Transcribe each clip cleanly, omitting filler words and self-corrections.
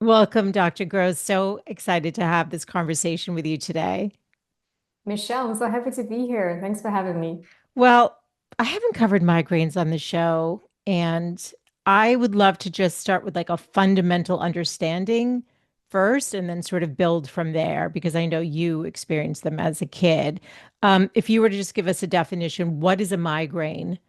Welcome, Dr. Gross. So excited to have this conversation with you today. Michelle, I'm so happy to be here. Thanks for having me. Well, I haven't covered migraines on the show, and I would love to just start with like a fundamental understanding first and then sort of build from there because I know you experienced them as a kid. If you were to just give us a definition, what is a migraine?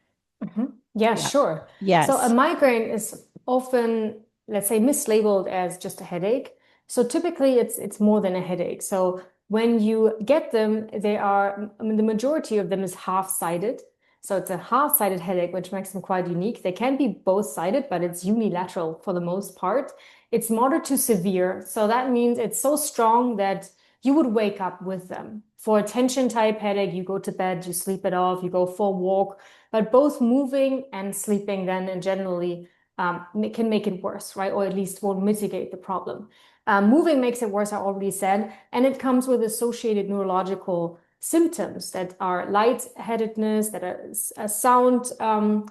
Yeah, Yeah. sure. So a Yes. migraine is often, let's say, mislabeled as just a headache. So typically it's more than a headache. So when you get them, they are, I mean, the majority of them is half-sided. So it's a half-sided headache, which makes them quite unique. They can be both-sided, but it's unilateral for the most part. It's moderate to severe. So that means it's so strong that you would wake up with them. For a tension type headache, you go to bed, you sleep it off, you go for a walk, but both moving and sleeping then and generally can make it worse, right? Or at least won't mitigate the problem. Moving makes it worse, I already said, and it comes with associated neurological symptoms that are lightheadedness, that are sound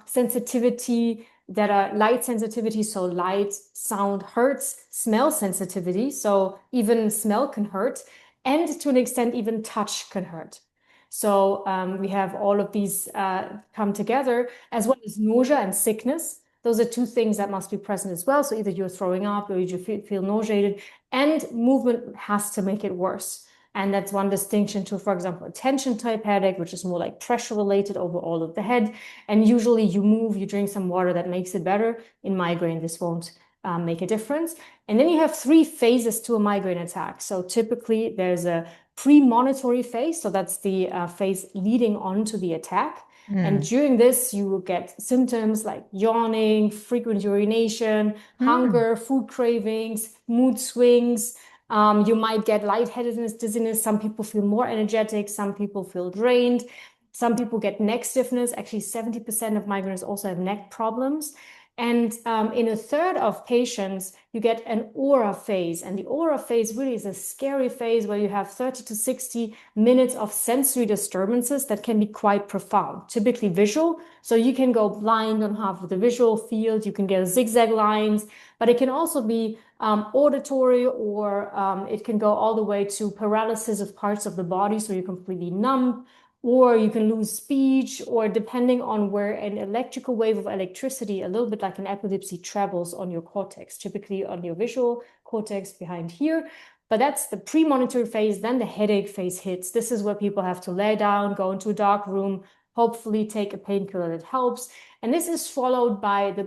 sensitivity, that are light sensitivity, so light sound hurts, smell sensitivity, so even smell can hurt, and to an extent, even touch can hurt. So we have all of these come together, as well as nausea and sickness. Those are two things that must be present as well. So either you're throwing up or you feel nauseated, and movement has to make it worse. And that's one distinction to, for example, a tension type headache, which is more like pressure related over all of the head. And usually you move, you drink some water that makes it better. In migraine, this won't make a difference. And then you have three phases to a migraine attack. So typically there's a premonitory phase. So that's the phase leading on to the attack. And Mm. during this, you will get symptoms like yawning, frequent urination, Mm. hunger, food cravings, mood swings. You might get lightheadedness, dizziness. Some people feel more energetic. Some people feel drained. Some people get neck stiffness. Actually, 70% of migrants also have neck problems. And in a third of patients, you get an aura phase. And the aura phase really is a scary phase where you have 30 to 60 minutes of sensory disturbances that can be quite profound, typically visual. So you can go blind on half of the visual field, you can get zigzag lines, but it can also be auditory, or it can go all the way to paralysis of parts of the body. So you're completely numb, or you can lose speech, or depending on where an electrical wave of electricity, a little bit like an epilepsy, travels on your cortex, typically on your visual cortex behind here. But that's the premonitory phase. Then the headache phase hits. This is where people have to lay down, go into a dark room, hopefully take a painkiller that helps. And this is followed by the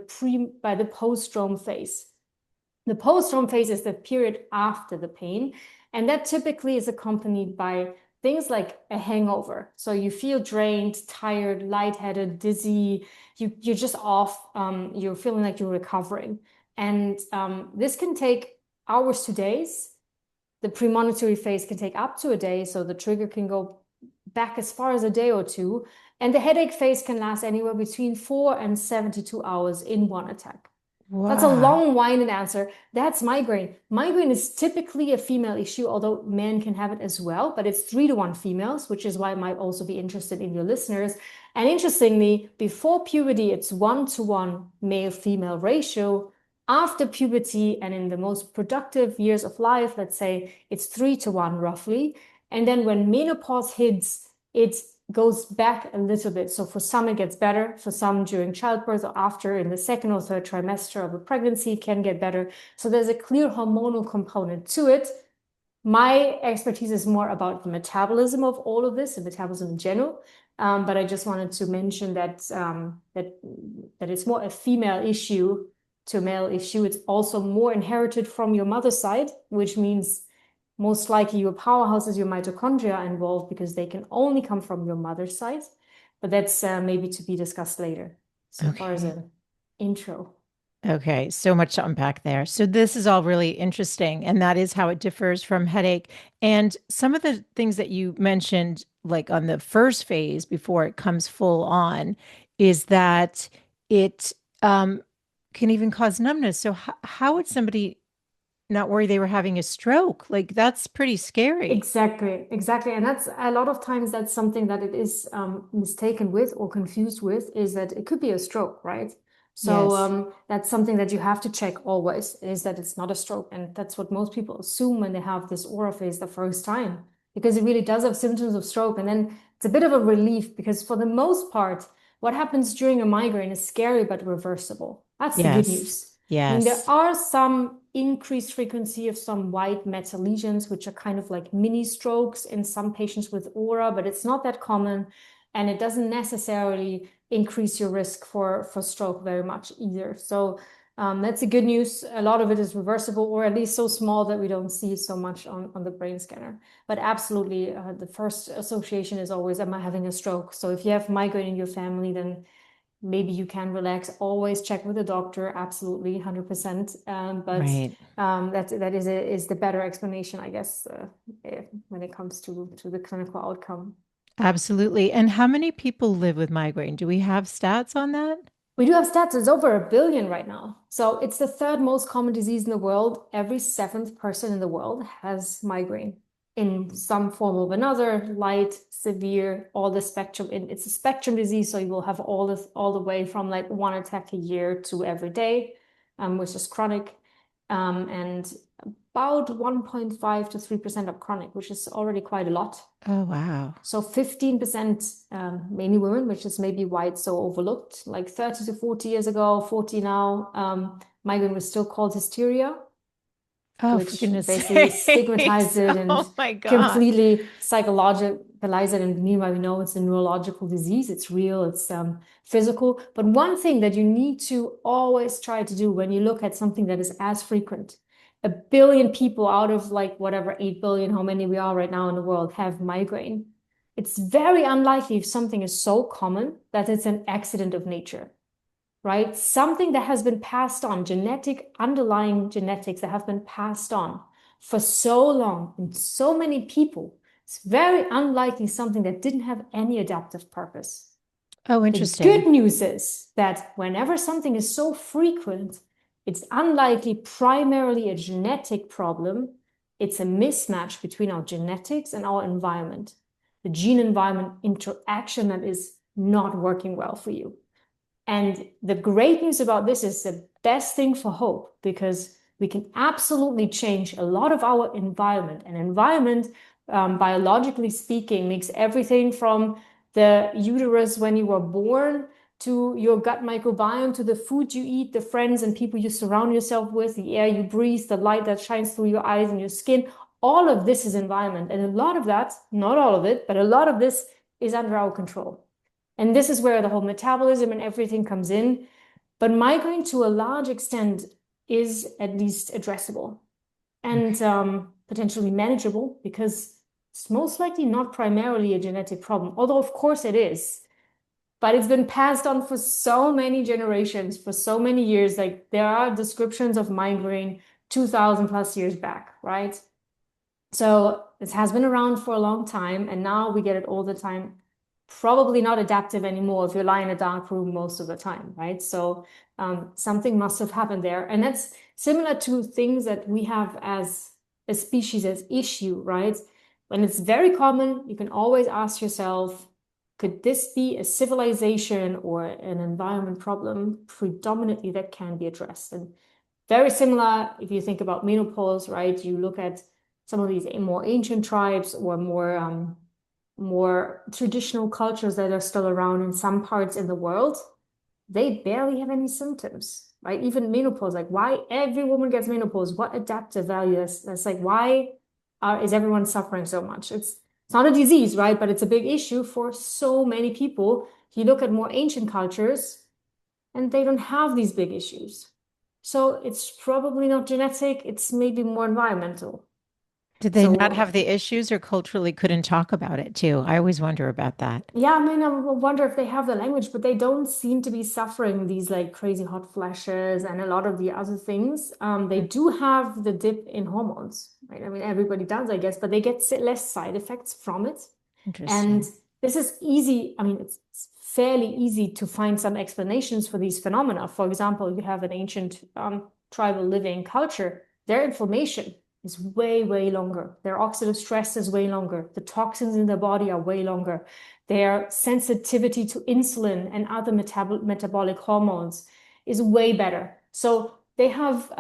post-stromal phase. The post-stromal phase is the period after the pain, and that typically is accompanied by things like a hangover. So you feel drained, tired, lightheaded, dizzy. You're just off. You're feeling like you're recovering, and this can take hours to days. The premonitory phase can take up to a day, so the trigger can go back as far as a day or two. And the headache phase can last anywhere between 4 and 72 hours in one attack. That's a Wow. long-winded answer. That's migraine. Migraine is typically a female issue, although men can have it as well, but it's 3 to 1 females, which is why it might also be interested in your listeners. And interestingly, before puberty, it's 1 to 1 male-female ratio. After puberty and in the most productive years of life, let's say it's 3 to 1 roughly. And then when menopause hits, it goes back a little bit. So for some, it gets better. For some, during childbirth or after in the second or third trimester of a pregnancy, it can get better. So there's a clear hormonal component to it. My expertise is more about the metabolism of all of this, the metabolism in general. But I just wanted to mention that it's more a female issue to a male issue. It's also more inherited from your mother's side, which means most likely your powerhouse is your mitochondria involved because they can only come from your mother's side. But that's maybe to be discussed later, so far as Okay. an intro. Okay, so much to unpack there. So this is all really interesting, and that is how it differs from headache. And some of the things that you mentioned, like on the first phase before it comes full on, is that it can even cause numbness. So how would somebody not worry they were having a stroke? Like that's pretty scary. Exactly, exactly. And that's a lot of times that's something that it is mistaken with or confused with is that it could be a stroke, right? So Yes. that's something that you have to check always, is that it's not a stroke. And that's what most people assume when they have this aura phase the first time, because it really does have symptoms of stroke. And then it's a bit of a relief because for the most part, what happens during a migraine is scary but reversible. That's the good Yes. news. I mean, there Yes. are some increased frequency of some white matter lesions, which are kind of like mini strokes in some patients with aura, but it's not that common. And it doesn't necessarily increase your risk for stroke very much either. So that's the good news. A lot of it is reversible, or at least so small that we don't see so much on the brain scanner. But absolutely, the first association is always, am I having a stroke? So if you have migraine in your family, then maybe you can relax. Always check with a doctor. Absolutely, 100%. But Right. that is the better explanation, I guess, when it comes to the clinical outcome. Absolutely. And how many people live with migraine? Do we have stats on that? We do have stats. It's over 1 billion right now. So it's the third most common disease in the world. Every seventh person in the world has migraine in some form or another, light, severe, all the spectrum. It's a spectrum disease, so you will have all the way from like one attack a year to every day, which is chronic, and about 1.5 to 3% of chronic, which is already quite a lot. Oh, wow. So 15%, mainly women, which is maybe why it's so overlooked. Like 30 to 40 years ago, 40 now, migraine was still called hysteria, Oh, for which goodness basically sakes. stigmatized it and Oh my God. completely psychologicalized it. And meanwhile, we know it's a neurological disease. It's real, it's physical. But one thing that you need to always try to do when you look at something that is as frequent, 1 billion people out of like whatever 8 billion, how many we are right now in the world, have migraine. It's very unlikely if something is so common that it's an accident of nature, right? Something that has been passed on, underlying genetics that have been passed on for so long in so many people. It's very unlikely something that didn't have any adaptive purpose. Oh, The good interesting. news is that whenever something is so frequent, it's unlikely primarily a genetic problem. It's a mismatch between our genetics and our environment, the gene environment interaction that is not working well for you. And the great news about this is the best thing for hope, because we can absolutely change a lot of our environment. And environment, biologically speaking, makes everything from the uterus when you were born to your gut microbiome, to the food you eat, the friends and people you surround yourself with, the air you breathe, the light that shines through your eyes and your skin. All of this is environment. And a lot of that, not all of it, but a lot of this is under our control. And this is where the whole metabolism and everything comes in. But migraine, to a large extent, is at least addressable and potentially manageable, because it's most likely not primarily a genetic problem, although of course it is. But it's been passed on for so many generations, for so many years. Like there are descriptions of migraine 2000 plus years back, right? So it has been around for a long time, and now we get it all the time. Probably not adaptive anymore if you lie in a dark room most of the time, right? So something must have happened there. And that's similar to things that we have as a species as issue, right? When it's very common, you can always ask yourself, could this be a civilization or an environment problem predominantly that can be addressed? And very similar, if you think about menopause, right? You look at some of these more ancient tribes or more traditional cultures that are still around in some parts in the world, they barely have any symptoms, right? Even menopause, like why every woman gets menopause, what adaptive value that's like, why is everyone suffering so much? It's not a disease, right? But it's a big issue for so many people. You look at more ancient cultures and they don't have these big issues. So it's probably not genetic, it's maybe more environmental. Did they not So have the issues or culturally couldn't talk about it too? I always wonder about that. yeah, I mean, I wonder if they have the language, but they don't seem to be suffering these like crazy hot flashes and a lot of the other things. They Mm. do have the dip in hormones, right? I mean, everybody does, I guess, but they get less side effects from it. And Interesting. this is easy. I mean, it's fairly easy to find some explanations for these phenomena. For example, you have an ancient tribal living culture, their inflammation is way, way longer. Their oxidative stress is way longer. The toxins in their body are way longer. Their sensitivity to insulin and other metabolic hormones is way better. So they have,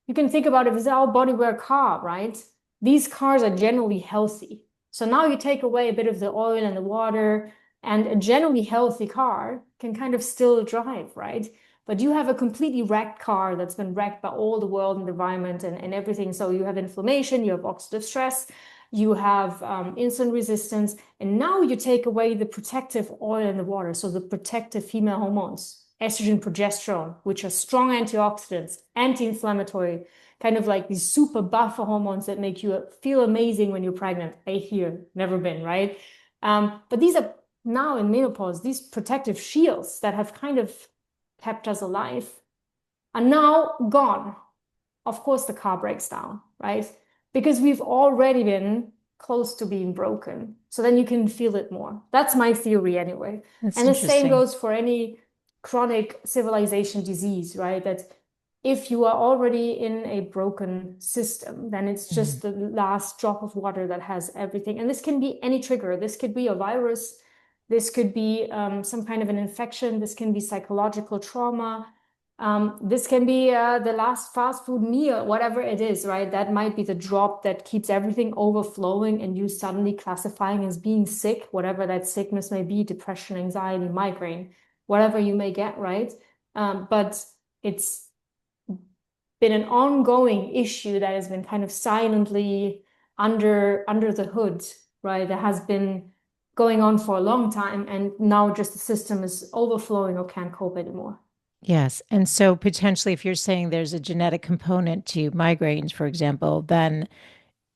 you can think about it as our body were a car, right? These cars are generally healthy. So now you take away a bit of the oil and the water, and a generally healthy car can kind of still drive, right? But you have a completely wrecked car that's been wrecked by all the world and the environment and everything. So you have inflammation, you have oxidative stress, you have insulin resistance, and now you take away the protective oil in the water, so the protective female hormones, estrogen, progesterone, which are strong antioxidants, anti-inflammatory, kind of like these super buffer hormones that make you feel amazing when you're pregnant. I hear, never been, right? But these are now in menopause, these protective shields that have kind of kept us alive are now gone. Of course, the car breaks down, right? Because we've already been close to being broken. So then you can feel it more. That's my theory anyway. That's And the same interesting. goes for any chronic civilization disease, right? That if you are already in a broken system, then it's Mm. just the last drop of water that has everything. And this can be any trigger. This could be a virus. This could be some kind of an infection. This can be psychological trauma. This can be the last fast food meal, whatever it is, right? That might be the drop that keeps everything overflowing and you suddenly classifying as being sick, whatever that sickness may be, depression, anxiety, migraine, whatever you may get, right? But it's been an ongoing issue that has been kind of silently under the hood, right? That has been going on for a long time, and now just the system is overflowing or can't cope anymore. Yes. And so potentially, if you're saying there's a genetic component to migraines, for example, then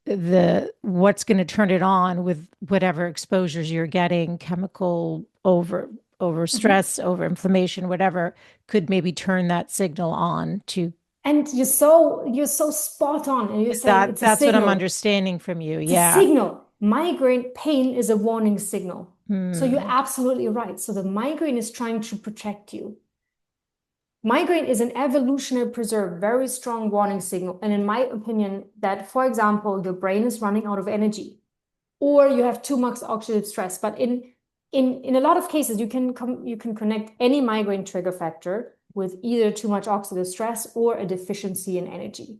the what's going to turn it on with whatever exposures you're getting, chemical over Mhm. stress, over inflammation, whatever, could maybe turn that signal on to And you're so spot on, and you're saying that. it's a That's what I'm signal. understanding from you. It's a Yeah. signal. Migraine pain is a warning signal. So you're Hmm. absolutely right. So the migraine is trying to protect you. Migraine is an evolutionary preserved, very strong warning signal. And in my opinion, that, for example, your brain is running out of energy or you have too much oxidative stress. But in a lot of cases, you can connect any migraine trigger factor with either too much oxidative stress or a deficiency in energy.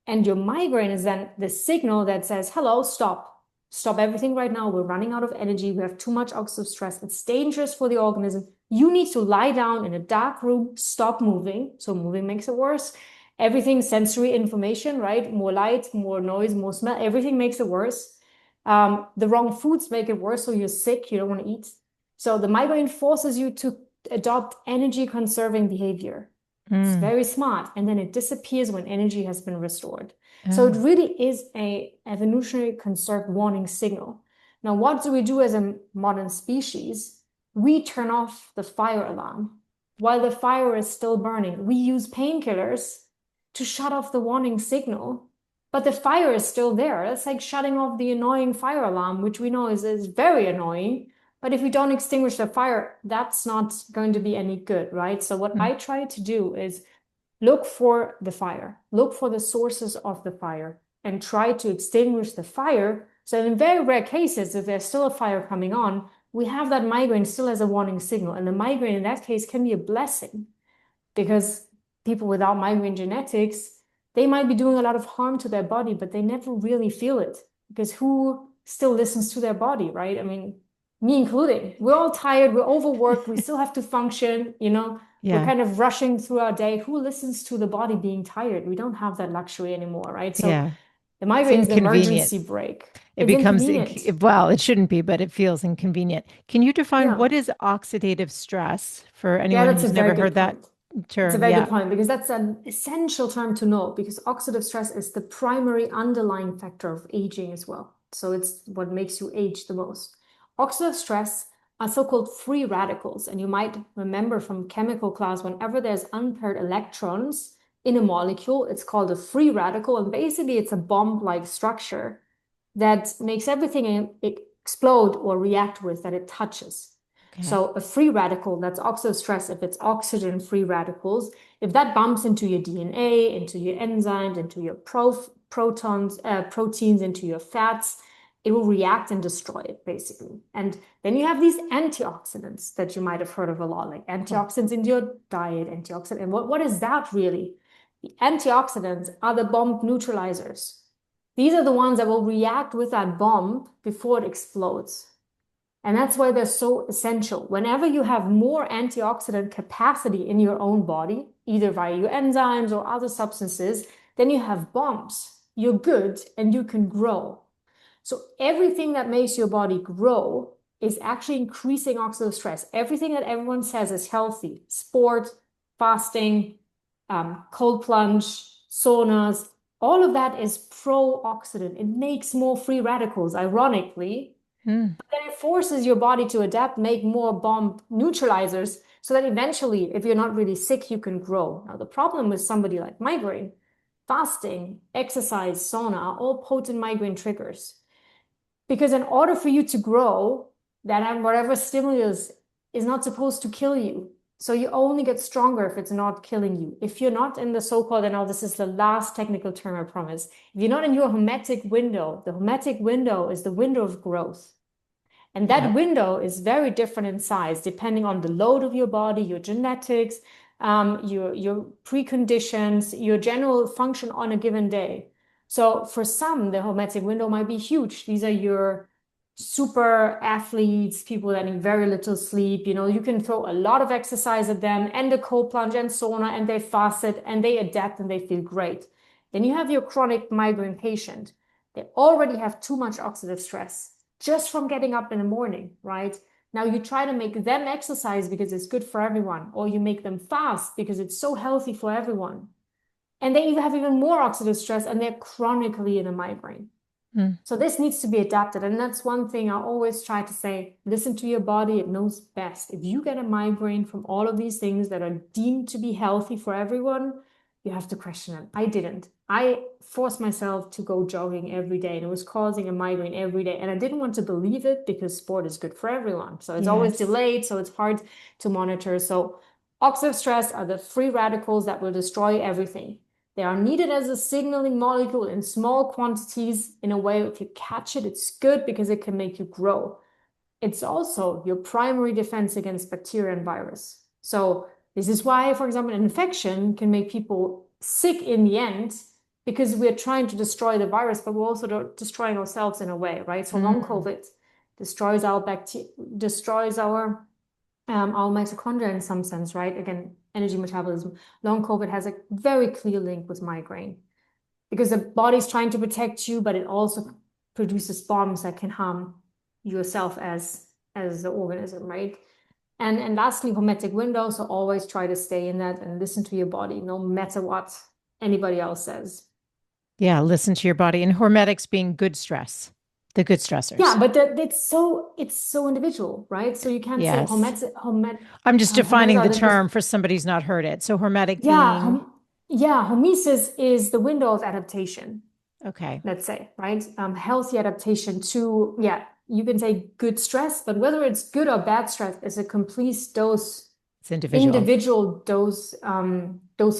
And your migraine is then the signal that says, hello, stop. Stop everything right now. We're running out of energy. We have too much oxidative stress. It's dangerous for the organism. You need to lie down in a dark room, stop moving. So moving makes it worse. Everything sensory information, right? More light, more noise, more smell, everything makes it worse. The wrong foods make it worse, so you're sick, you don't want to eat. So the migraine forces you to adopt energy conserving behavior. It's Mm. very smart. And then it disappears when energy has been restored. So it Oh, really is a evolutionary conserved warning signal. Now, what do we do as a modern species? We turn off the fire alarm. While the fire is still burning, we use painkillers to shut off the warning signal, but the fire is still there. It's like shutting off the annoying fire alarm, which we know is very annoying. But if we don't extinguish the fire, that's not going to be any good, right? So what mm. I try to do is look for the fire, look for the sources of the fire, and try to extinguish the fire. So in very rare cases, if there's still a fire coming on, we have that migraine still as a warning signal. And the migraine in that case can be a blessing because people without migraine genetics, they might be doing a lot of harm to their body, but they never really feel it because who still listens to their body, right? I mean, me including. We're all tired, we're overworked, we still have to function, we're Yeah. kind of rushing through our day. Who listens to the body being tired? We don't have that luxury anymore, right? So Yeah. the It's migraine is the inconvenient. emergency brake. It It's becomes, inconvenient. well, it shouldn't be, but it feels inconvenient. Can you define Yeah. what is oxidative stress for Yeah, anyone that's a who's very never good heard that point. It's a term? very good Yeah. point because that's an essential term to know because oxidative stress is the primary underlying factor of aging as well. So it's what makes you age the most. Oxidative stress are so-called free radicals. And you might remember from chemical class, whenever there's unpaired electrons in a molecule, it's called a free radical. And basically, it's a bomb-like structure that makes everything explode or react with that it touches. Okay. So a free radical, that's oxidative stress, if it's oxygen-free radicals, if that bumps into your DNA, into your enzymes, into your protons, proteins, into your fats, it will react and destroy it, basically. And then you have these antioxidants that you might have heard of a lot, like antioxidants in your diet, antioxidant. And what is that really? The antioxidants are the bomb neutralizers. These are the ones that will react with that bomb before it explodes. And that's why they're so essential. Whenever you have more antioxidant capacity in your own body, either via your enzymes or other substances, then you have bombs. You're good and you can grow. So everything that makes your body grow is actually increasing oxidative stress. Everything that everyone says is healthy, sport, fasting, cold plunge, saunas, all of that is pro-oxidant. It makes more free radicals, ironically. But then it forces your body to adapt, make more bomb neutralizers, so that eventually, if you're not really sick, you can grow. Now, the problem with somebody like migraine, fasting, exercise, sauna are all potent migraine triggers. Because in order for you to grow, that whatever stimulus is not supposed to kill you. So you only get stronger if it's not killing you. If you're not in the so-called, and now this is the last technical term, I promise. If you're not in your hormetic window, the hormetic window is the window of growth. And that window is very different in size, depending on the load of your body, your genetics, your preconditions, your general function on a given day. So for some, the hormetic window might be huge. These are your super athletes, people that need very little sleep. You can throw a lot of exercise at them and a cold plunge and sauna, and they fast it and they adapt and they feel great. Then you have your chronic migraine patient. They already have too much oxidative stress just from getting up in the morning, right? Now you try to make them exercise because it's good for everyone, or you make them fast because it's so healthy for everyone. And they even have even more oxidative stress and they're chronically in a migraine. So this needs to be adapted. And that's one thing I always try to say, listen to your body, it knows best. If you get a migraine from all of these things that are deemed to be healthy for everyone, you have to question it. I didn't. I forced myself to go jogging every day and it was causing a migraine every day. And I didn't want to believe it because sport is good for everyone. So it's always delayed, so it's hard to monitor. So oxidative stress are the free radicals that will destroy everything. They are needed as a signaling molecule in small quantities. In a way, if you catch it, it's good because it can make you grow. It's also your primary defense against bacteria and virus. So this is why, for example, an infection can make people sick in the end because we're trying to destroy the virus, but we're also destroying ourselves in a way, right? So long COVID destroys our bacteria, destroys our mitochondria in some sense, right? Again, energy metabolism. Long COVID has a very clear link with migraine because the body's trying to protect you, but it also produces bombs that can harm yourself as the organism, right? And lastly, hormetic window. So always try to stay in that and listen to your body, no matter what anybody else says. Yeah, listen to your body. And hormetics being good stress, the good stressors. Yeah, but it's so individual, right? So you can't say I'm just defining the term for somebody who's not heard it. So hormetic being hormesis is the window of adaptation. Okay. Let's say, right? Healthy adaptation to, you can say good stress, but whether it's good or bad stress is a complete dose, it's individual dose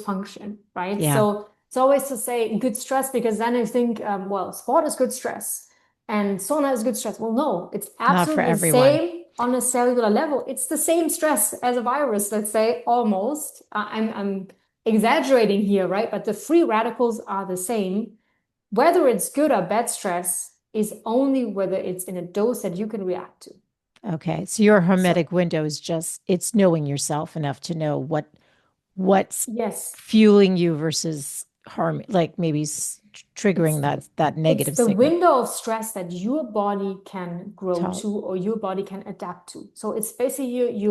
function, right? Yeah. So it's always to say good stress because then you think, well, sport is good stress and sauna is good stress. Well, no, it's absolutely the same on a cellular level. It's the same stress as a virus, let's say, almost. I'm exaggerating here, right? But the free radicals are the same. Whether it's good or bad stress is only whether it's in a dose that you can react to. Okay. So your hormetic window is just, it's knowing yourself enough to know what's fueling you versus harm, like maybe triggering that negative it's the signal. window of stress that your body can grow to or your body can adapt to. So it's basically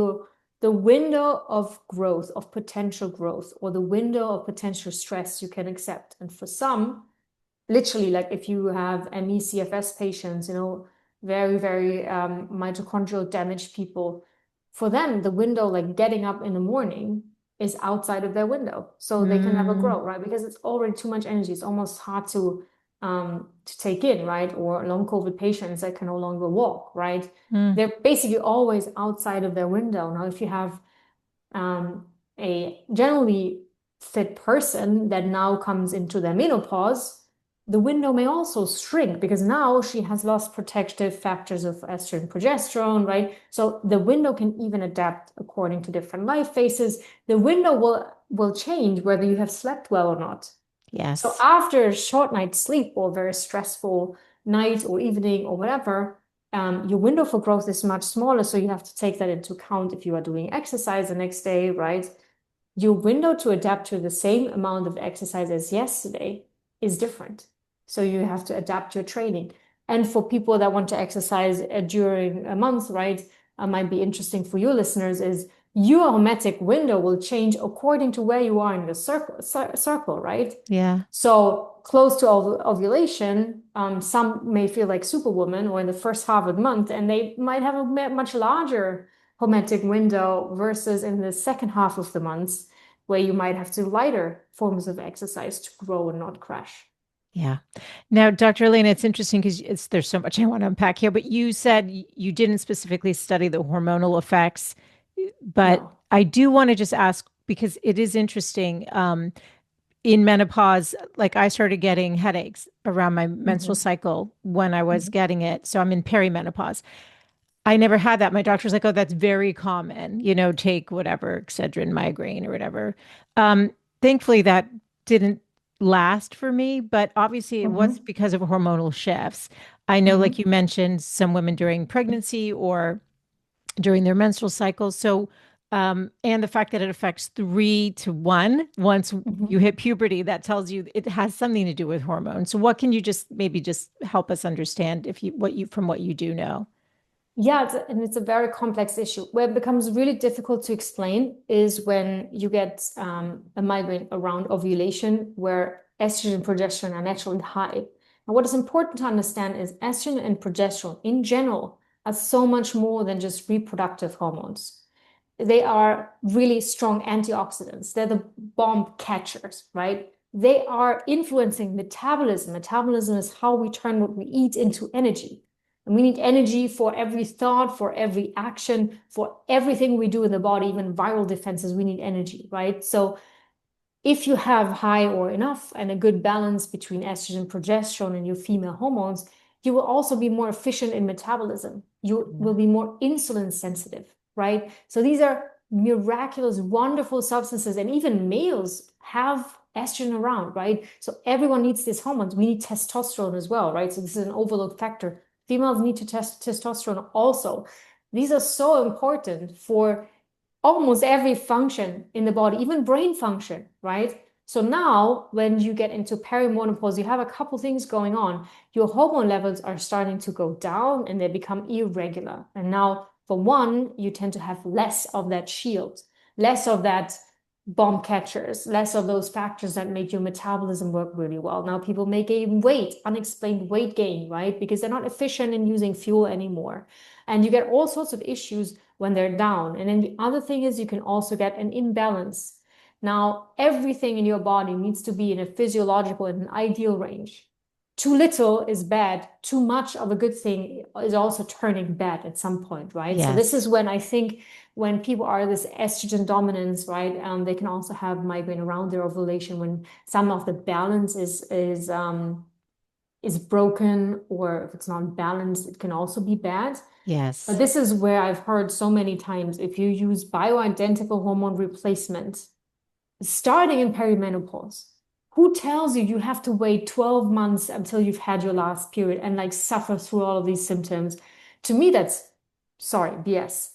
the window of growth, of potential growth, or the window of potential stress you can accept. And for some, literally, like if you have ME/CFS patients, very, very mitochondrial damaged people, for them, the window, like getting up in the morning, is outside of their window. So they can never grow, right? Because it's already too much energy. It's almost hard to take in, right? Or long COVID patients that can no longer walk, right? They're basically always outside of their window. Now, if you have a generally fit person that now comes into their menopause, the window may also shrink because now she has lost protective factors of estrogen, progesterone, right? So the window can even adapt according to different life phases. The window will change whether you have slept well or not. So Yes. after a short night's sleep or very stressful night or evening or whatever, your window for growth is much smaller. So you have to take that into account if you are doing exercise the next day, right? Your window to adapt to the same amount of exercise as yesterday is different. So you have to adapt your training. And for people that want to exercise during a month, right, might be interesting for your listeners is your hormetic window will change according to where you are in the circle, right? Yeah. So close to ovulation, some may feel like superwoman or in the first half of the month, and they might have a much larger hormetic window versus in the second half of the months where you might have to do lighter forms of exercise to grow and not crash. Yeah. Now, Dr. Elena, it's interesting because there's so much I want to unpack here, but you said you didn't specifically study the hormonal effects, but No. I do want to just ask because it is interesting. In menopause, like I started getting headaches around my menstrual Hmm. cycle when I was Hmm. getting it. So I'm in perimenopause. I never had that. My doctor's like, oh, that's very common, take whatever, Excedrin, migraine or whatever. Um, Thankfully, that didn't last for me, but obviously it was Hmm. because of hormonal shifts. I know, like you Hmm. mentioned, some women during pregnancy or during their menstrual cycle. So, and the fact that it affects 3 to 1 once you Hmm. hit puberty, that tells you it has something to do with hormones. So, what can you just maybe just help us understand if you from what you do know? Yeah, and it's a very complex issue. Where it becomes really difficult to explain is when you get a migraine around ovulation, where estrogen and progesterone are naturally high. And what is important to understand is estrogen and progesterone in general are so much more than just reproductive hormones. They are really strong antioxidants. They're the bomb catchers, right? They are influencing metabolism. Metabolism is how we turn what we eat into energy. And we need energy for every thought, for every action, for everything we do in the body, even viral defenses, we need energy, right? So if you have high or enough and a good balance between estrogen, progesterone, and your female hormones, you will also be more efficient in metabolism. You will Yeah. be more insulin sensitive, right? So these are miraculous, wonderful substances. And even males have estrogen around, right? So everyone needs these hormones. We need testosterone as well, right? So this is an overlooked factor. Females need to test testosterone also. These are so important for almost every function in the body, even brain function, right? So now, when you get into perimenopause, you have a couple things going on. Your hormone levels are starting to go down and they become irregular. And now, for one, you tend to have less of that shield, less of that bomb catchers, less of those factors that make your metabolism work really well. Now, people may gain weight, unexplained weight gain, right? Because they're not efficient in using fuel anymore. And you get all sorts of issues when they're down. And then the other thing is you can also get an imbalance. Now, everything in your body needs to be in a physiological and an ideal range. Too little is bad. Too much of a good thing is also turning bad at some point, right? So this is Yes. when I think when people are this estrogen dominance, right, they can also have migraine around their ovulation when some of the balance is broken, or if it's not balanced, it can also be bad. But Yes. this is where I've heard so many times if you use bioidentical hormone replacement starting in perimenopause, who tells you you have to wait 12 months until you've had your last period and like suffer through all of these symptoms? To me, that's sorry, BS.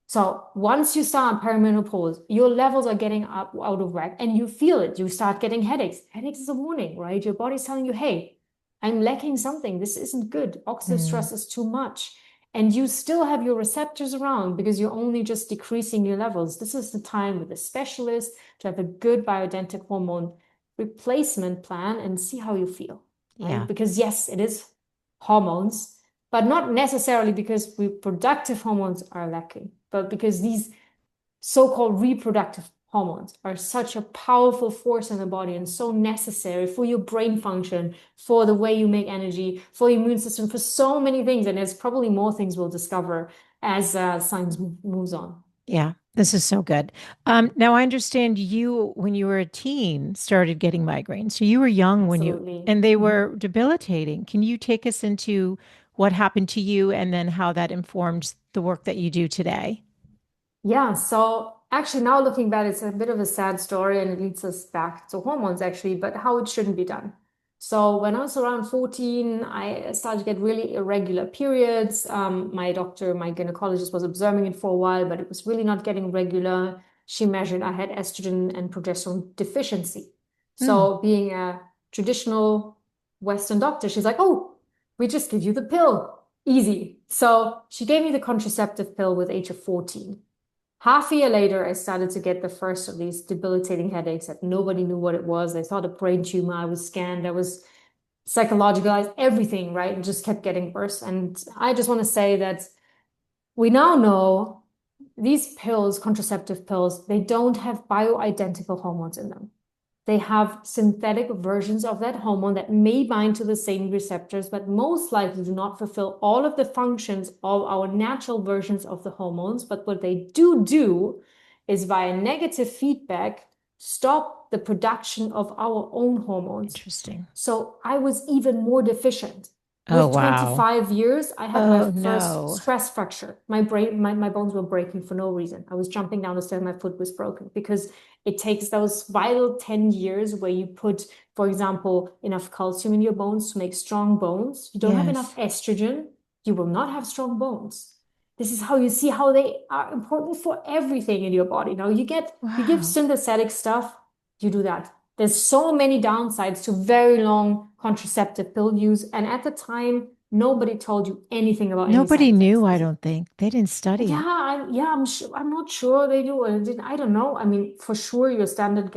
So once you start perimenopause, your levels are getting up out of whack and you feel it. You start getting headaches. Headaches is a warning, right? Your body's telling you, hey, I'm lacking something. This isn't good. Oxidative Mm, stress is too much. And you still have your receptors around because you're only just decreasing your levels. This is the time with a specialist to have a good bioidentic hormone replacement plan and see how you feel, right? yeah. Because yes, it is hormones, but not necessarily because reproductive hormones are lacking, but because these so-called reproductive hormones are such a powerful force in the body and so necessary for your brain function, for the way you make energy, for your immune system, for so many things. And there's probably more things we'll discover as science moves on. Yeah, this is so good. Now I understand you, when you were a teen, started getting migraines. So you were young when you, Absolutely. and they Mhm. were debilitating. Can you take us into what happened to you and then how that informed the work that you do today? Yeah, so actually now looking back, it's a bit of a sad story and it leads us back to hormones actually, but how it shouldn't be done. So when I was around 14, I started to get really irregular periods. My doctor, my gynecologist was observing it for a while, but it was really not getting regular. She measured I had estrogen and progesterone deficiency. Hmm, So being a traditional Western doctor, she's like, oh, we just give you the pill. Easy. So she gave me the contraceptive pill with age of 14. Half a year later, I started to get the first of these debilitating headaches that nobody knew what it was. They thought a brain tumor. I was scanned. I was psychologicalized, everything, right? And just kept getting worse. And I just want to say that we now know these pills, contraceptive pills, they don't have bioidentical hormones in them. They have synthetic versions of that hormone that may bind to the same receptors, but most likely do not fulfill all of the functions of our natural versions of the hormones. But what they do is via negative feedback, stop the production of our own hormones. interesting. So I was even more deficient. Oh, With wow. 25 years, I had my Oh, first no. stress fracture. My bones were breaking for no reason. I was jumping down the stairs, my foot was broken because it takes those vital 10 years where you put, for example, enough calcium in your bones to make strong bones. You don't have enough Yes. estrogen, you will not have strong bones. This is how you see how they are important for everything in your body. Now you give Wow. synthetic stuff, you do that. There's so many downsides to very long contraceptive pill use. And at the time, nobody told you anything about any side Nobody effects. knew, I don't think. They didn't study it. I'm sure, I'm not sure they do or didn't. I don't know. I mean, for sure, your standard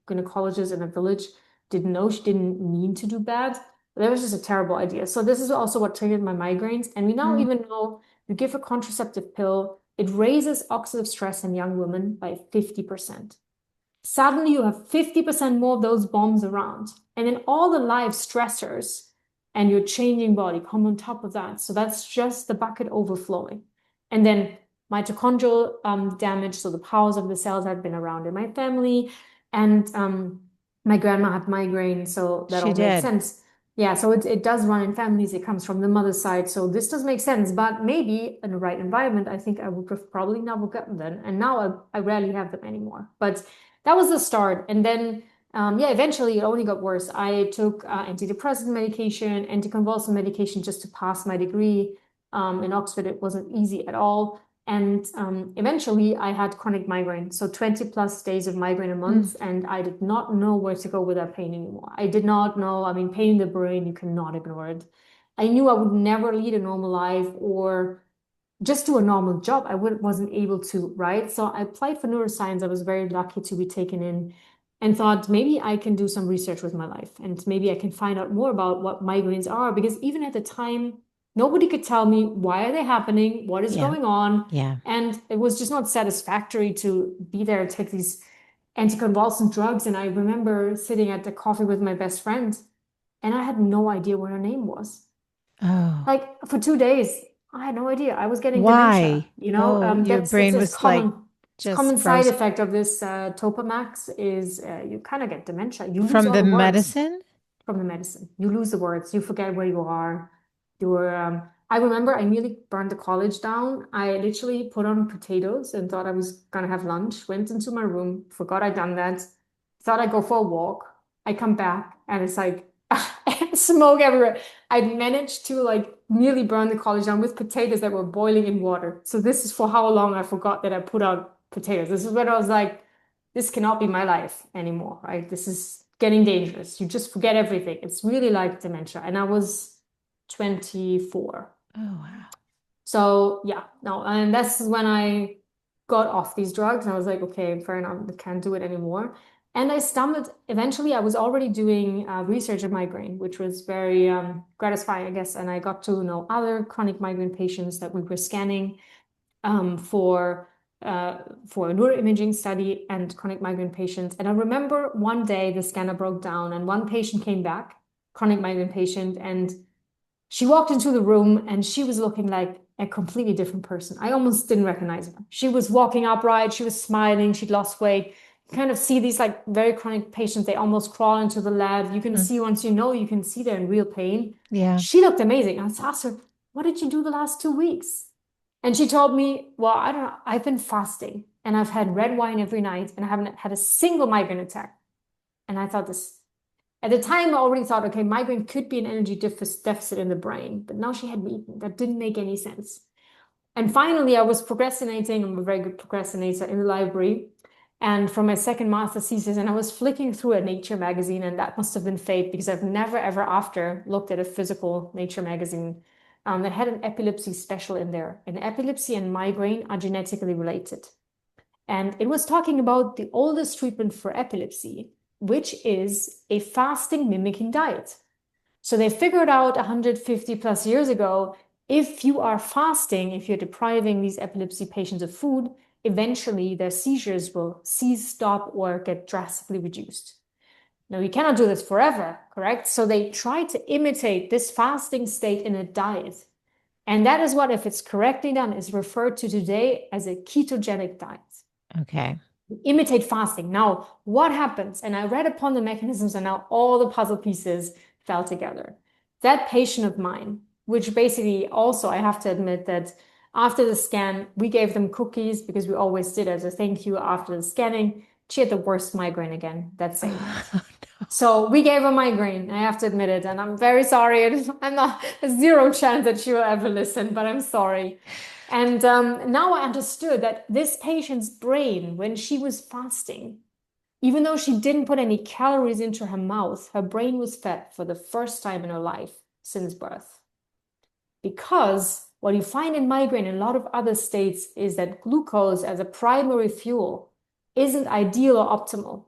gynecologist in a village didn't know. She didn't mean to do bad. That was just a terrible idea. So this is also what triggered my migraines. And we now Mm. even know you give a contraceptive pill, it raises oxidative stress in young women by 50%. Suddenly you have 50% more of those bombs around. And then all the life stressors and your changing body come on top of that. So that's just the bucket overflowing. And then mitochondrial damage. So the powers of the cells have been around in my family. And my grandma had migraine. So that She all made did. sense. Yeah, so it does run in families. It comes from the mother's side. So this does make sense. But maybe in the right environment, I think I would have probably never gotten them. And now I rarely have them anymore. But that was the start. And then, yeah, eventually it only got worse. I took antidepressant medication, anticonvulsant medication just to pass my degree. In Oxford, it wasn't easy at all. And eventually I had chronic migraine. So 20 plus days of migraine a Mm. month. And I did not know where to go with that pain anymore. I did not know. I mean, pain in the brain, you cannot ignore it. I knew I would never lead a normal life or just do a normal job. Wasn't able to, right? So I applied for neuroscience. I was very lucky to be taken in and thought maybe I can do some research with my life and maybe I can find out more about what migraines are because even at the time, nobody could tell me why are they happening, what is Yeah. going on. Yeah. And it was just not satisfactory to be there and take these anticonvulsant drugs. And I remember sitting at the coffee with my best friend and I had no idea what her name was. Oh, Like for 2 days, I had no idea. I was getting dementia. why? Oh, your That's brain this was like common. It's just common side frozen effect of this Topamax is you kind of get dementia. You lose from all the the words medicine. from the medicine. You lose the words. You forget where you are. I remember I nearly burned the college down. I literally put on potatoes and thought I was gonna have lunch. Went into my room, forgot I'd done that. Thought I'd go for a walk. I come back and it's like smoke everywhere. I'd managed to like nearly burn the college down with potatoes that were boiling in water. So this is for how long I forgot that I put out potatoes. This is when I was like, this cannot be my life anymore, right? This is getting dangerous. You just forget everything. It's really like dementia. And I was 24. Oh, wow. So yeah, no, and that's when I got off these drugs and I was like, okay, fair enough, I can't do it anymore. And I stumbled, eventually I was already doing research on migraine, which was very gratifying, I guess. And I got to know other chronic migraine patients that we were scanning um, for for a neuroimaging study and chronic migraine patients. And I remember one day the scanner broke down and one patient came back, chronic migraine patient, and she walked into the room and she was looking like a completely different person. I almost didn't recognize her. She was walking upright, she was smiling, she'd lost weight. Kind of see these like very chronic patients, they almost crawl into the lab. You can Mm. see once you know, you can see they're in real pain. Yeah. She looked amazing. I asked her, what did you do the last 2 weeks? And she told me, well, I don't know, I've been fasting and I've had red wine every night and I haven't had a single migraine attack. And I thought this, at the time, I already thought, okay, migraine could be an energy deficit in the brain, but now she had me eaten. That didn't make any sense. And finally, I was procrastinating. I'm a very good procrastinator in the library. And for my second master's thesis, and I was flicking through a Nature magazine, and that must have been fate because I've never ever after looked at a physical Nature magazine that had an epilepsy special in there. And epilepsy and migraine are genetically related. And it was talking about the oldest treatment for epilepsy, which is a fasting mimicking diet. So they figured out 150 plus years ago, if you are fasting, if you're depriving these epilepsy patients of food, eventually their seizures will cease, stop, or get drastically reduced. Now, you cannot do this forever, correct? So they try to imitate this fasting state in a diet. And that is what, if it's correctly done, is referred to today as a ketogenic diet. Okay. Imitate fasting. Now, what happens? And I read upon the mechanisms, and now all the puzzle pieces fell together. That patient of mine, which basically also, I have to admit that after the scan, we gave them cookies because we always did as a thank you after the scanning. She had the worst migraine again that same night. So we gave her migraine. I have to admit it, and I'm very sorry. I'm not zero chance that she will ever listen, but I'm sorry. And now I understood that this patient's brain, when she was fasting, even though she didn't put any calories into her mouth, her brain was fed for the first time in her life since birth. Because what you find in migraine and a lot of other states is that glucose as a primary fuel isn't ideal or optimal.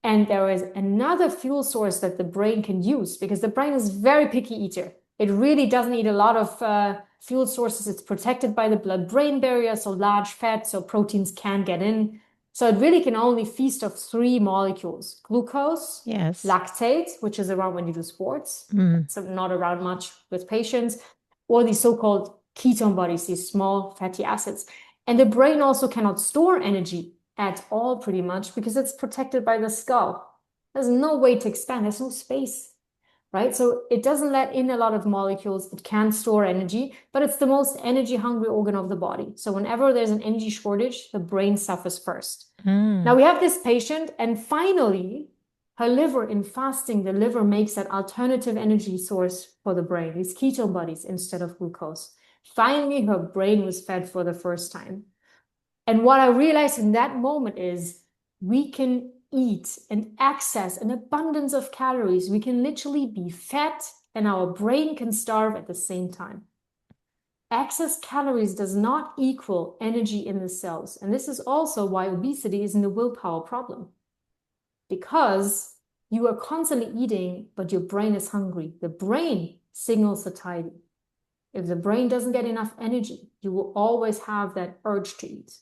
And there is another fuel source that the brain can use because the brain is very picky eater. It really doesn't eat a lot of fuel sources. It's protected by the blood-brain barrier, so large fats, so proteins can't get in. So it really can only feast off three molecules: glucose, Yes. lactate, which is around when you do sports, Mm. so not around much with patients, or these so-called ketone bodies, these small fatty acids. And the brain also cannot store energy at all, pretty much, because it's protected by the skull. There's no way to expand, there's no space, right? So it doesn't let in a lot of molecules, it can't store energy, but it's the most energy hungry organ of the body. So whenever there's an energy shortage, the brain suffers first. Now we have this patient, and finally, her liver, in fasting, the liver makes that alternative energy source for the brain, these ketone bodies instead of glucose. Finally, her brain was fed for the first time. And what I realized in that moment is we can eat and access an abundance of calories. We can literally be fat and our brain can starve at the same time. Excess calories does not equal energy in the cells. And this is also why obesity isn't a willpower problem. Because you are constantly eating, but your brain is hungry. The brain signals satiety. If the brain doesn't get enough energy, you will always have that urge to eat.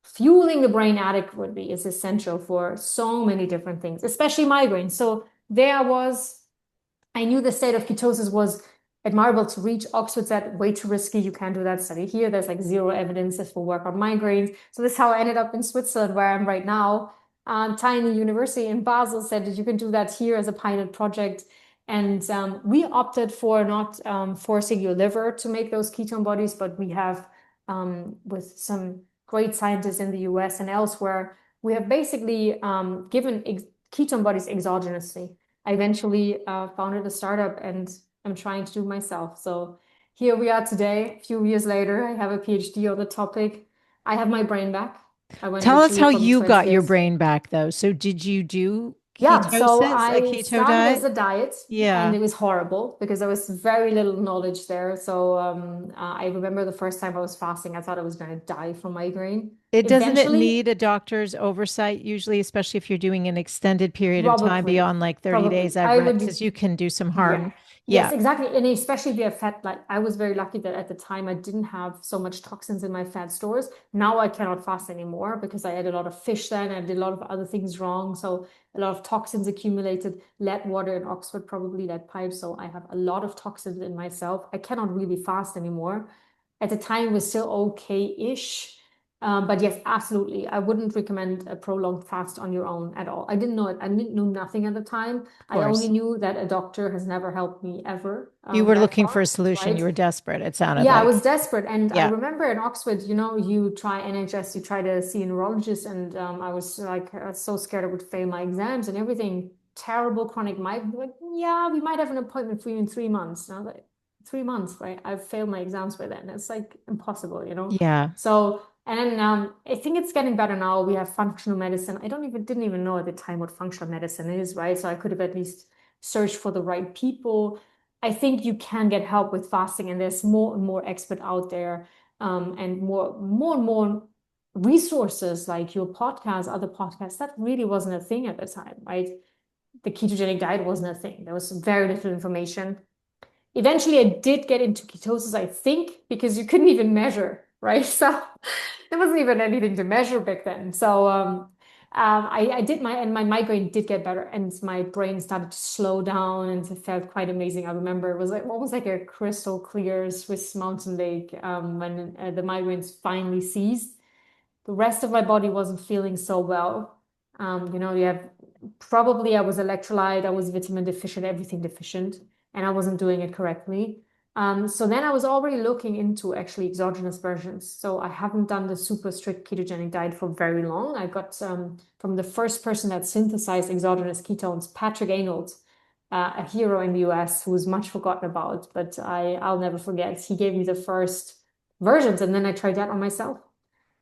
Fueling the brain adequately is essential for so many different things, especially migraines. So I knew the state of ketosis was admirable to reach. Oxford said, way too risky, you can't do that study here. There's like zero evidence this will work on migraines. So this is how I ended up in Switzerland, where I'm right now. Tiny university in Basel said that you can do that here as a pilot project. And we opted for not forcing your liver to make those ketone bodies, but we have, with some great scientists in the US and elsewhere, we have basically given ketone bodies exogenously. I eventually founded a startup and I'm trying to do myself. So here we are today, a few years later. I have a PhD on the topic. I have my brain back. I went Tell us literally how from you got your twisted. brain back, though. So, did you do Yeah, so ketosis, a I keto started as diet? a diet and Yeah. it was horrible because there was very little knowledge there. So I remember the first time I was fasting, I thought I was going to die from migraine. It doesn't it Eventually, need a doctor's oversight usually, especially if you're doing an extended period of time probably, beyond like 30 days, probably, I've I read, would be, because you can do some yeah. harm. Yes, Yeah. exactly. And especially if you have fat, like I was very lucky that at the time I didn't have so much toxins in my fat stores. Now I cannot fast anymore because I ate a lot of fish then. I did a lot of other things wrong. So a lot of toxins accumulated, lead water in Oxford, probably lead pipes. So I have a lot of toxins in myself. I cannot really fast anymore. At the time, it was still okay-ish. But yes, absolutely. I wouldn't recommend a prolonged fast on your own at all. I didn't know it. I didn't know nothing at the time. Of I only course. knew that a doctor has never helped me ever, You were that looking for a far, solution. You right? were desperate, it sounded Yeah, I like. was desperate. And I Yeah. remember in Oxford, you try NHS, you try to see a neurologist, and I was like so scared I would fail my exams and everything. Terrible chronic migraine. Like, yeah, we might have an appointment for you in 3 months. And I was like, 3 months, right? I've failed my exams by then. It's like impossible. Yeah. So, and then I think it's getting better now. We have functional medicine. I didn't even know at the time what functional medicine is, right? So I could have at least searched for the right people. I think you can get help with fasting, and there's more and more expert out there, and more resources like your podcast, other podcasts. That really wasn't a thing at the time, right? The ketogenic diet wasn't a thing. There was very little information. Eventually, I did get into ketosis, I think, because you couldn't even measure, right? So there wasn't even anything to measure back then. So I did and my migraine did get better, and my brain started to slow down, and it felt quite amazing. I remember it was like almost like a crystal clear Swiss mountain lake when the migraines finally ceased. The rest of my body wasn't feeling so well. You have probably I was electrolyte, I was vitamin deficient, everything deficient, and I wasn't doing it correctly. So then I was already looking into actually exogenous versions. So I haven't done the super strict ketogenic diet for very long. I got from the first person that synthesized exogenous ketones, Patrick Arnold, a hero in the US who is much forgotten about, but I'll never forget. He gave me the first versions, and then I tried that on myself.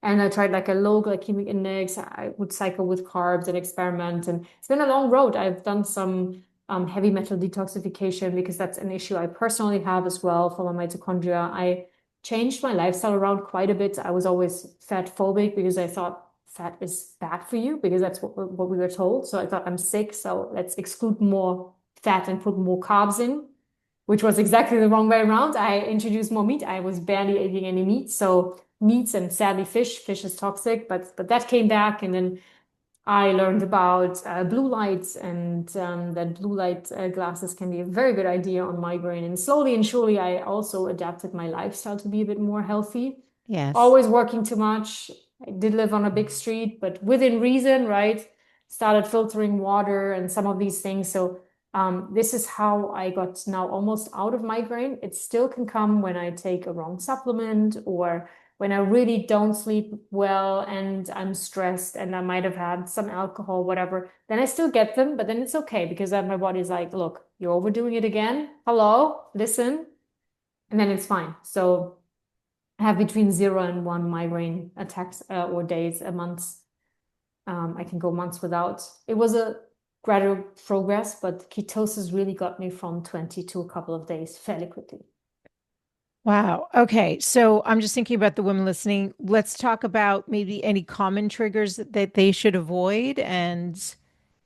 And I tried like a low glycemic index. I would cycle with carbs and experiment. And it's been a long road. I've done some heavy metal detoxification because that's an issue I personally have as well for my mitochondria. I changed my lifestyle around quite a bit. I was always fat phobic because I thought fat is bad for you because that's what we were told. So I thought I'm sick, so let's exclude more fat and put more carbs in, which was exactly the wrong way around. I introduced more meat. I was barely eating any meat. So meats and sadly fish. Fish is toxic, but that came back, and then I learned about blue lights, and that blue light glasses can be a very good idea on migraine. And slowly and surely, I also adapted my lifestyle to be a bit more healthy. Yes. Always working too much. I did live on a big street, but within reason, right? Started filtering water and some of these things. So this is how I got now almost out of migraine. It still can come when I take a wrong supplement or when I really don't sleep well and I'm stressed and I might have had some alcohol, whatever. Then I still get them, but then it's okay because then my body's like, look, you're overdoing it again. Hello, listen. And then it's fine. So I have between 0 and 1 migraine attacks or days a month. I can go months without. It was a gradual progress, but ketosis really got me from 20 to a couple of days fairly quickly. Wow. Okay. So I'm just thinking about the women listening. Let's talk about maybe any common triggers that they should avoid. And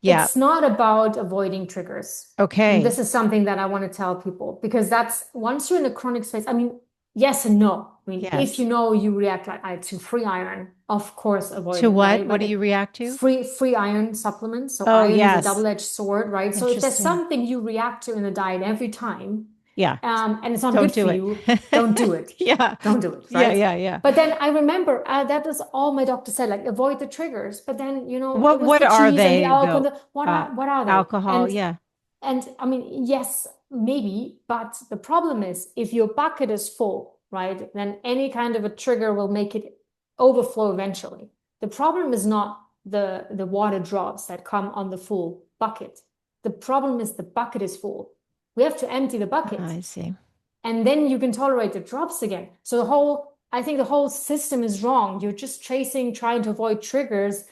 yeah. It's not about avoiding triggers. And Okay. this is something that I want to tell people because that's once you're in a chronic space, I mean, yes and no. I mean, if Yes. you know you react like I to free iron, of course avoid To it, what? right? What But do you react to? free iron supplements. So Oh, iron is a yes. double-edged sword, right? So if there's Interesting. something you react to in the diet every time, Yeah. and it's not Don't good for do it. you, don't do it. Yeah. Don't do it, Yeah. right? Yeah. Yeah. But then I remember that is all my doctor said, like avoid the triggers. But then, it was What the are cheese and the they alcohol. though? What are they? Alcohol. And Yeah. and I mean, yes, maybe, but the problem is if your bucket is full, right, then any kind of a trigger will make it overflow eventually. The problem is not the water drops that come on the full bucket. The problem is the bucket is full. We have to empty the bucket, I see. and then you can tolerate the drops again. So I think the whole system is wrong. You're just trying to avoid triggers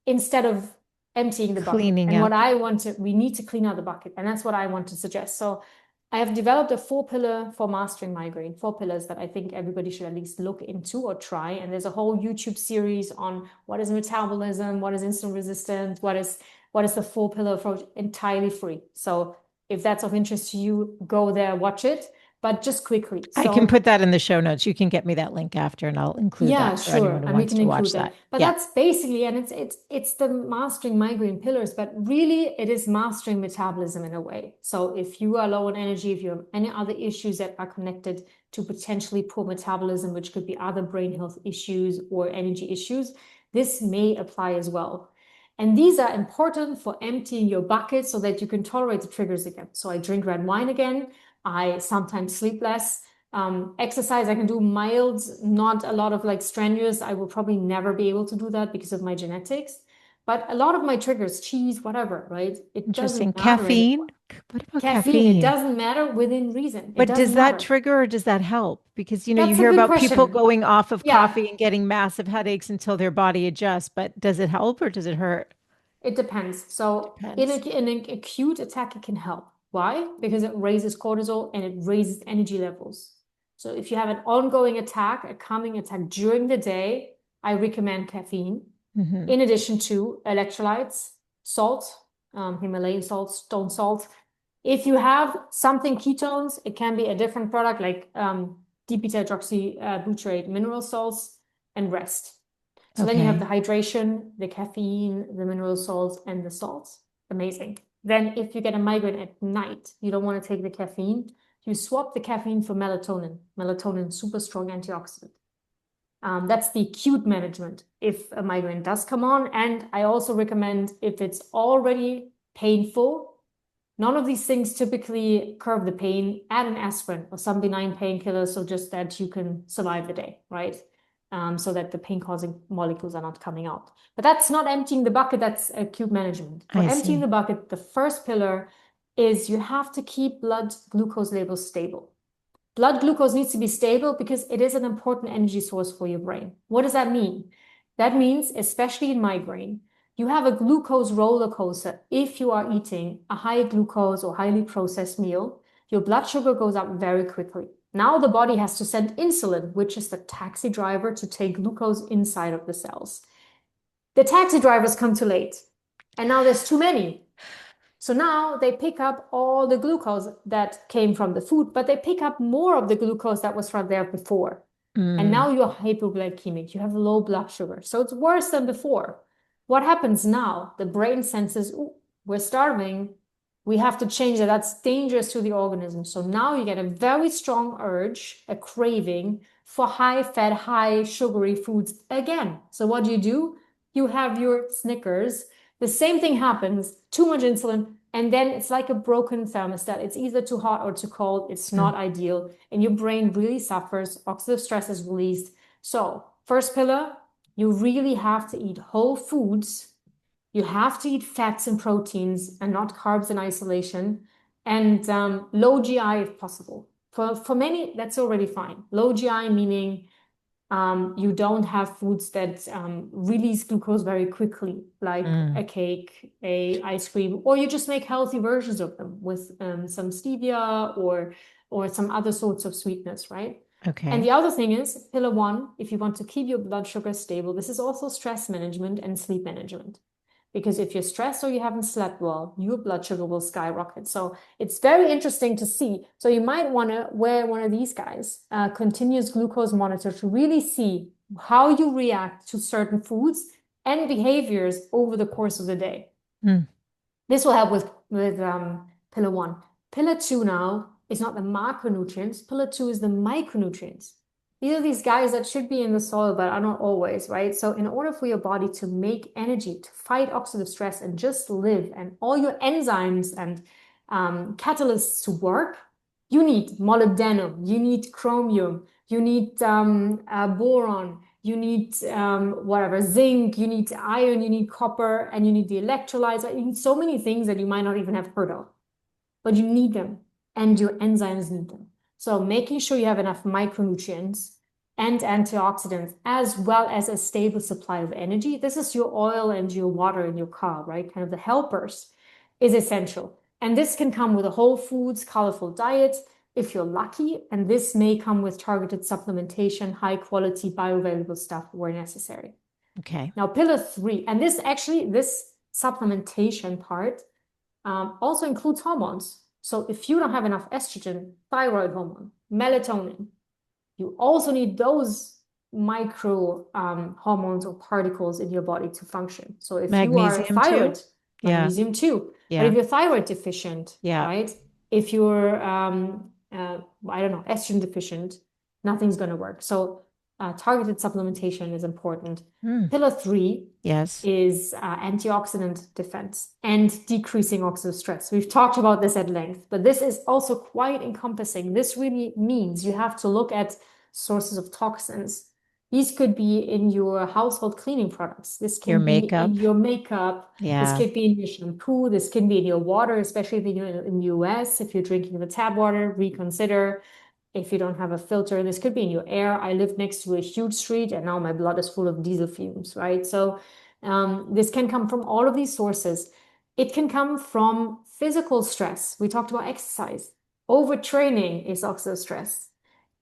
instead of emptying the bucket. Cleaning And out. we need to clean out the bucket. And that's what I want to suggest. So I have developed a 4 pillar for mastering migraine, 4 pillars that I think everybody should at least look into or try. And there's a whole YouTube series on what is metabolism, what is insulin resistance, what is the 4 pillar approach, entirely free. So if that's of interest to you, go there, watch it. but just quickly. I can So put that in the show notes. You can get me that link after, and I'll include yeah, that for anyone sure. who And we wants can to include watch that. that. But Yeah, that's basically, and it's the mastering migraine pillars, but really it is mastering metabolism in a way. So if you are low on energy, if you have any other issues that are connected to potentially poor metabolism, which could be other brain health issues or energy issues, this may apply as well. And these are important for emptying your bucket so that you can tolerate the triggers again. So I drink red wine again. I sometimes sleep less. Exercise, I can do mild, not a lot of like strenuous. I will probably never be able to do that because of my genetics. But a lot of my triggers, cheese, whatever, right? It interesting. doesn't matter Caffeine? anymore. What about Caffeine, it caffeine? doesn't matter within reason. It But does doesn't that matter. trigger or does that help? Because, you That's a hear good about people question. going off of Yeah, coffee and getting massive headaches until their body adjusts, but does it help or does it hurt? it depends. So Depends. in an acute attack, it can help. Why? Because it raises cortisol and it raises energy levels. So if you have an ongoing attack, a coming attack during the day, I recommend caffeine. Hmm. In addition to electrolytes, salt, Himalayan salt, stone salt. If you have something ketones, it can be a different product like D-beta hydroxybutyrate mineral salts and rest. So then you have the Okay. hydration, the caffeine, the mineral salts, and the salts. Amazing. Then if you get a migraine at night, you don't want to take the caffeine, you swap the caffeine for melatonin. Melatonin, super strong antioxidant. That's the acute management if a migraine does come on. And I also recommend if it's already painful, none of these things typically curb the pain, add an aspirin or some benign painkiller so just that you can survive the day, right? So that the pain-causing molecules are not coming out. But that's not emptying the bucket, that's acute management. For I emptying the see. bucket, the first pillar is you have to keep blood glucose levels stable. Blood glucose needs to be stable because it is an important energy source for your brain. What does that mean? That means, especially in migraine, you have a glucose roller coaster. If you are eating a high glucose or highly processed meal, your blood sugar goes up very quickly. Now the body has to send insulin, which is the taxi driver to take glucose inside of the cells. The taxi drivers come too late, and now there's too many. So now they pick up all the glucose that came from the food, but they pick up more of the glucose that was from there before. And Mm. now you're hypoglycemic, you have low blood sugar. So it's worse than before. What happens now? The brain senses, ooh, we're starving. We have to change that. That's dangerous to the organism. So now you get a very strong urge, a craving for high fat, high sugary foods again. So what do? You have your Snickers. The same thing happens, too much insulin, and then it's like a broken thermostat. It's either too hot or too cold. It's not Mm. ideal. And your brain really suffers. Oxidative stress is released. So, first pillar, you really have to eat whole foods. You have to eat fats and proteins and not carbs in isolation. And low GI if possible. For many, that's already fine. Low GI meaning you don't have foods that release glucose very quickly, like a Mm. cake, a ice cream, or you just make healthy versions of them with some stevia or some other sorts of sweetness, right? And Okay. the other thing is, pillar one, if you want to keep your blood sugar stable, this is also stress management and sleep management. Because if you're stressed or you haven't slept well, your blood sugar will skyrocket. So it's very interesting to see. So you might want to wear one of these guys, a continuous glucose monitor, to really see how you react to certain foods and behaviors over the course of the day. Mm. This will help with pillar one. Pillar two now is not the macronutrients. Pillar two is the micronutrients. These are these guys that should be in the soil, but are not always, right? So in order for your body to make energy, to fight oxidative stress and just live, and all your enzymes and catalysts to work, you need molybdenum, you need chromium, you need boron, you need whatever, zinc, you need iron, you need copper, and you need the electrolytes. You need so many things that you might not even have heard of, but you need them, and your enzymes need them. So making sure you have enough micronutrients and antioxidants, as well as a stable supply of energy. This is your oil and your water in your car, right? Kind of the helpers is essential. And this can come with a whole foods, colorful diet if you're lucky. And this may come with targeted supplementation, high quality bioavailable stuff where necessary. Okay. Now, pillar three, and this supplementation part also includes hormones. So if you don't have enough estrogen, thyroid hormone, melatonin, you also need those micro hormones or particles in your body to function. So if you are Magnesium too? thyroid, Yeah. magnesium too. But if Yeah. you're thyroid deficient, Yeah. right? If you're, I don't know, estrogen deficient, nothing's going to work. So targeted supplementation is important. Mm. Pillar three Yes. is antioxidant defense and decreasing oxidative stress. We've talked about this at length, but this is also quite encompassing. This really means you have to look at sources of toxins. These could be in your household cleaning products. This Your can be in makeup. your makeup. This Yeah. could be in your shampoo. This can be in your water, especially if you're in the US. If you're drinking the tap water, reconsider. If you don't have a filter, this could be in your air. I live next to a huge street and now my blood is full of diesel fumes, right? So this can come from all of these sources. It can come from physical stress. We talked about exercise. Overtraining is oxidative stress.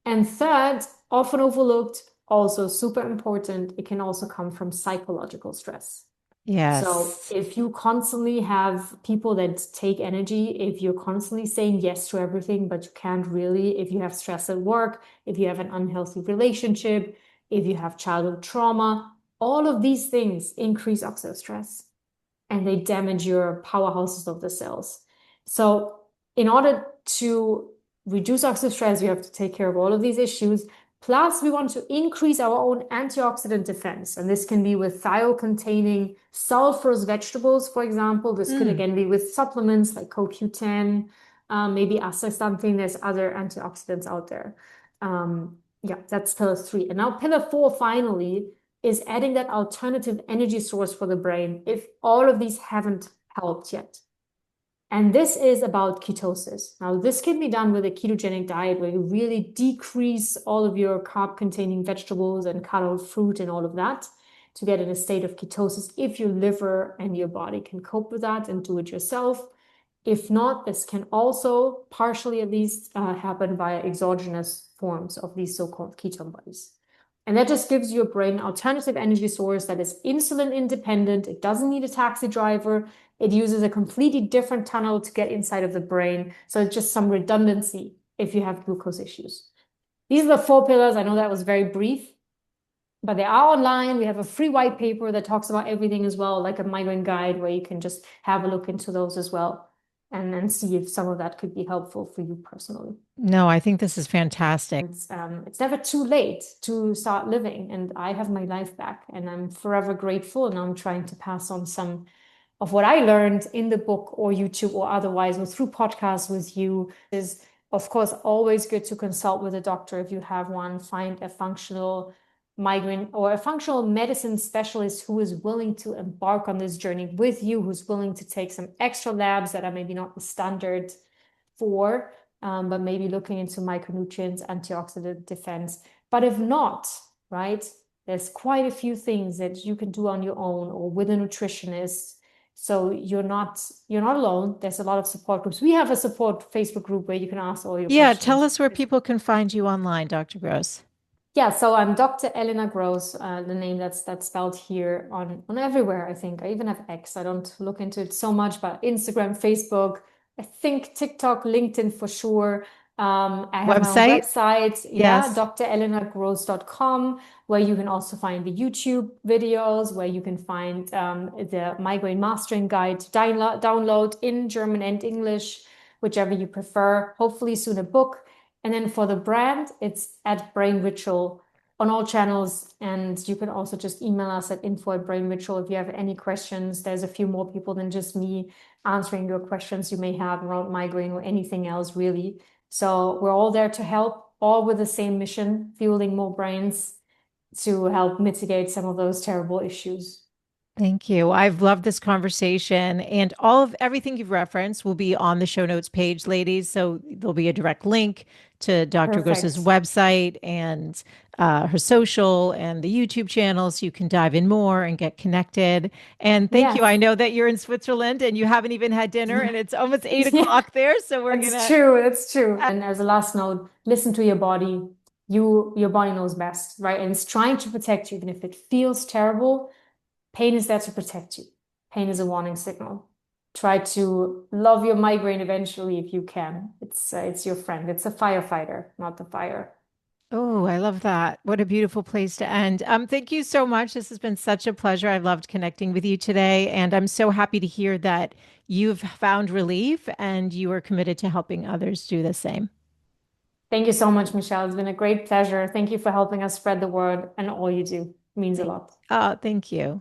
And third, often overlooked, also super important, it can also come from psychological stress. So Yes. if you constantly have people that take energy, if you're constantly saying yes to everything, but you can't really, if you have stress at work, if you have an unhealthy relationship, if you have childhood trauma, all of these things increase oxidative stress and they damage your powerhouses of the cells. So in order to reduce oxidative stress, we have to take care of all of these issues. Plus, we want to increase our own antioxidant defense. And this can be with thiol-containing sulfurous vegetables, for example. This could Mm. again be with supplements like CoQ10, maybe astaxanthin. There's other antioxidants out there. Yeah, that's pillar three. And now pillar four, finally, is adding that alternative energy source for the brain if all of these haven't helped yet. And this is about ketosis. Now, this can be done with a ketogenic diet where you really decrease all of your carb-containing vegetables and cut out fruit and all of that to get in a state of ketosis if your liver and your body can cope with that and do it yourself. If not, this can also partially at least happen via exogenous forms of these so-called ketone bodies. And that just gives your brain an alternative energy source that is insulin independent. It doesn't need a taxi driver. It uses a completely different tunnel to get inside of the brain. So it's just some redundancy if you have glucose issues. These are the four pillars. I know that was very brief, but they are online. We have a free white paper that talks about everything as well, like a migraine guide where you can just have a look into those as well and then see if some of that could be helpful for you personally. No, I think this is fantastic. It's never too late to start living, and I have my life back, and I'm forever grateful. And I'm trying to pass on some of what I learned in the book or YouTube or otherwise or through podcasts with you. Is of course always good to consult with a doctor if you have one. Find a functional migraine or a functional medicine specialist who is willing to embark on this journey with you, who's willing to take some extra labs that are maybe not the standard for but maybe looking into micronutrients, antioxidant defense. But if not, right, there's quite a few things that you can do on your own or with a nutritionist. So you're not alone. There's a lot of support groups. We have a support Facebook group where you can ask all your Yeah, tell questions. us where people can find you online, Dr. Gross. Yeah, so I'm Dr. Elena Gross, the name that's spelled here on everywhere, I think. I even have X. I don't look into it so much, but Instagram, Facebook, I think TikTok, LinkedIn for sure. I have my own Website? website, yeah, Yes. drelenagross.com, where you can also find the YouTube videos, where you can find the migraine mastering guide to download in German and English, whichever you prefer. Hopefully soon a book. And then for the brand, it's at Brain Ritual on all channels. And you can also just email us at info@brainritual if you have any questions. There's a few more people than just me answering your questions you may have around migraine or anything else, really. So we're all there to help, all with the same mission, fueling more brains to help mitigate some of those terrible issues. Thank you. I've loved this conversation, and all of everything you've referenced will be on the show notes page, ladies. So there'll be a direct link to Dr. Gross's Perfect. website and her social and the YouTube channel, so you can dive in more and get connected. And thank you. I Yes. know that you're in Switzerland and you haven't even had dinner, and it's almost eight Yeah. o'clock there. So we're That's gonna. true. That's true. And as a last note, listen to your body. Your body knows best, right? And it's trying to protect you, even if it feels terrible. Pain is there to protect you. Pain is a warning signal. try to love your migraine eventually if you can. It's your friend. It's a firefighter, not the fire. Oh, I love that. What a beautiful place to end. Thank you so much. This has been such a pleasure. I've loved connecting with you today, and I'm so happy to hear that you've found relief and you are committed to helping others do the same. Thank you so much, Michelle. It's been a great pleasure. Thank you for helping us spread the word and all you do. It means a Thank, lot. oh, thank you.